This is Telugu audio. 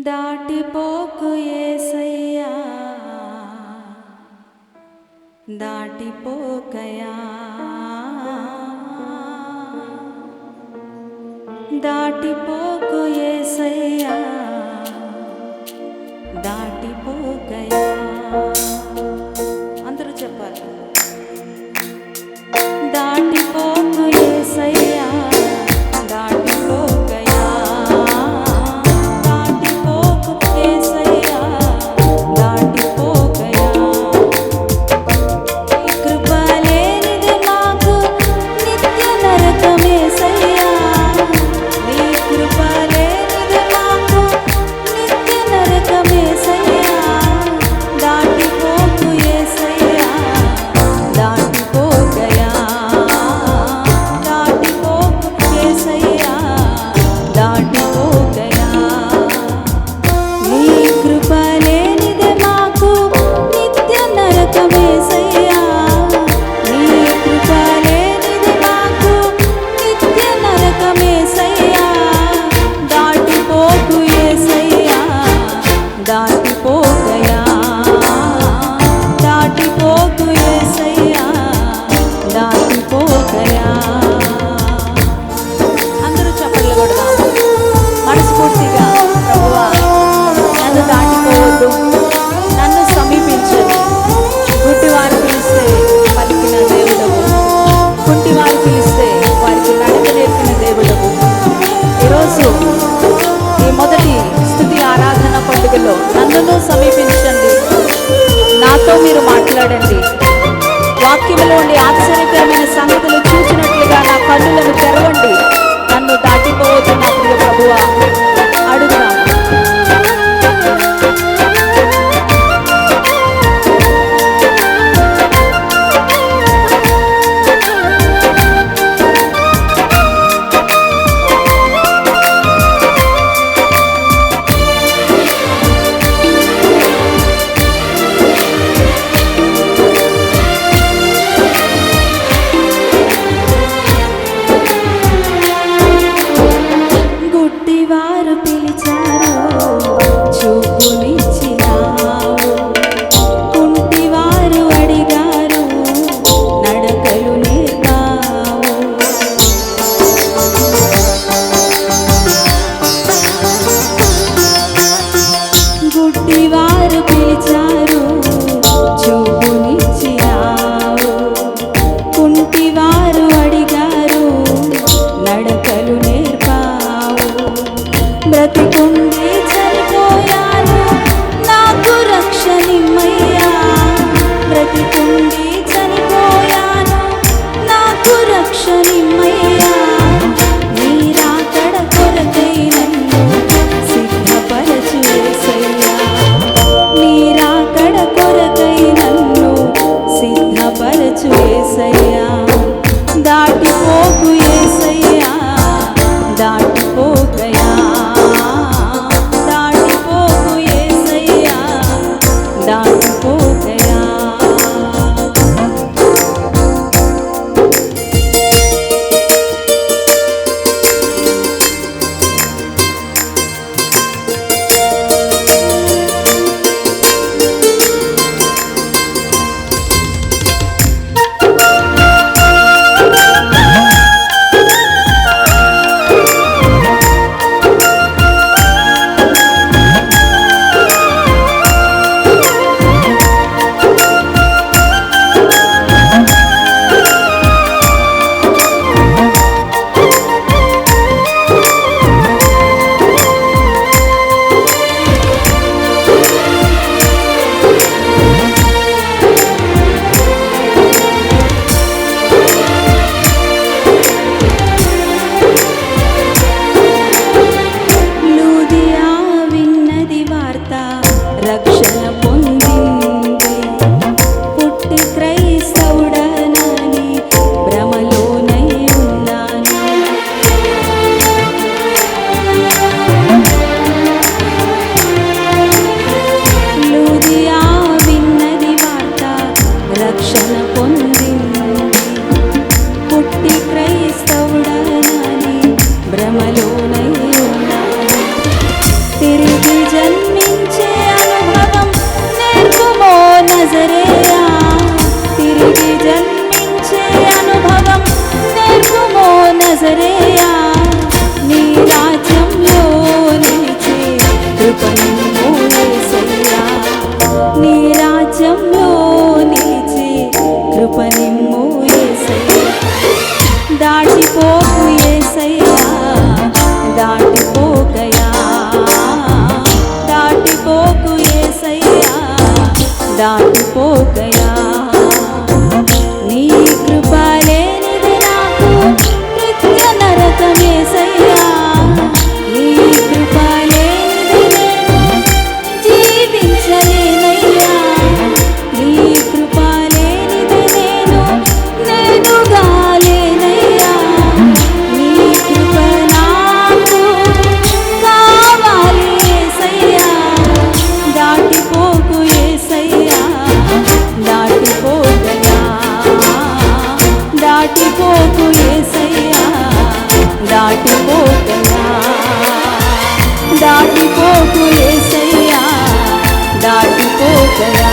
దాటిపోకు యేసయ్యా, దాటిపోకయా, దాటిపోకు యేసయ్యా, దాటిపోకయా. అందరూ చెప్పాలి. దాటిపోకు యేసయ్యా, దాటిపోకయా, దాటిపోకు యేసయ్యా, దాటిపోకయా. నీ కృప లేనిది మాకు నిత్య నరకమేసయ్యా, నీ కృప లేనిది మాకు నిత్య నరకమేసయ్యా. దాటిపోకు యేసయ్యా, దాటిపోకయా, దాటిపోకు యేసయ్యా, దాటిపోకయా. నీ కృప లేనిది మాకు నిత్య నరకమేసయ్యా, నీ కృప లేనిది మాకు నిత్య నరకమేసయ్యా. దాటిపోకు యేసయ్యా, దాటిపోకయా, దాటిపోకు యేసయ్యా, దాటిపోకయా. అందరూ చప్పట్లు కొడదాం మనస్ఫూర్తిగా. ప్రభువా, నన్ను దాటిపోవద్దు, నన్ను సమీపించదు. గుడ్డివారు పిలిస్తే పలికిన దేవుడవు, కుంటివారు పిలిస్తే వారికి నడక నేర్పిన దేవుడవు. ఈరోజు ఈ మొదటి స్తుతి ఆరాధన పండుగలో నన్ను సమీపించండి, నాతో మీరు మాట్లాడండి. వాక్యంలోని ఆశ్చర్యకరమైన సంగతులు చూచినట్లుగా నా కన్నులను తెరవండి. నన్ను దాటిపోవద్దు నా ప్రియ ప్రభువా. అడుగుదాం. గుడ్డివారు పిలిచారు, చూపునిచ్చినావు. కుంటివారు అడిగారు, నడకలు నేర్పావు. గుడ్డివారు పిలిచారు, చూపునిచ్చినావు. కుంటివారు అడిగారు, నడకలు నేర్పావు. బ్రతికుండి చనిపోయాను, నాకు రక్షణిమ్మయ్యా. బ్రతికుండి చనిపోయాను, నాకు రక్షణిమ్మయ్యా. నీ రాకడ కొరకై నన్ను సిద్ధపరచు యేసయ్యా, నీ రాకడ కొరకై నన్ను సిద్ధపరచు యేసయ్యా. దాటిపోకు యేసయ్యా, దాటిపోకయా, దాటిపోకు యేసయ్యా, దాటిపోకయా. లూదియా విన్నది వార్త, రక్షణ పొందింది. పుట్టి క్రైస్తవుడనని భ్రమలోనై ఉన్నాను. లూదియా విన్నది వార్త, రక్షణ పొందింది. పుట్టి క్రైస్తవుడనని భ్రమలోనై ఉన్నాను. తిరిగి నజరేయా నీ రాజ్యంలో నిలిచే కృపనిమ్ము యేసయ్యా నీ రాజ్యంలో నిలిచే కృపనిమ్ము యేసయ్యా దాటిపోకు యేసయ్యా దాటిపోకయా దాటిపోకు యేసయ్యా దాటిపోకయా నీ కృప లేనిది నాకు నిత్య నరకం యేసయ్యా నీ కృప లేనిది నేను జీవించలేనయ్యా నీ కృప లేనిది నేనుగా లేనయ్యా నీ కృప నాకు కావాలి యేసయ్యా దాటిపోకు యేసయ్యా దాటిపోకయా దాటిపోకు యేసయ్యా దాటిపోకయా దాటిపోకు యేసయ్యా దాటిపోకయా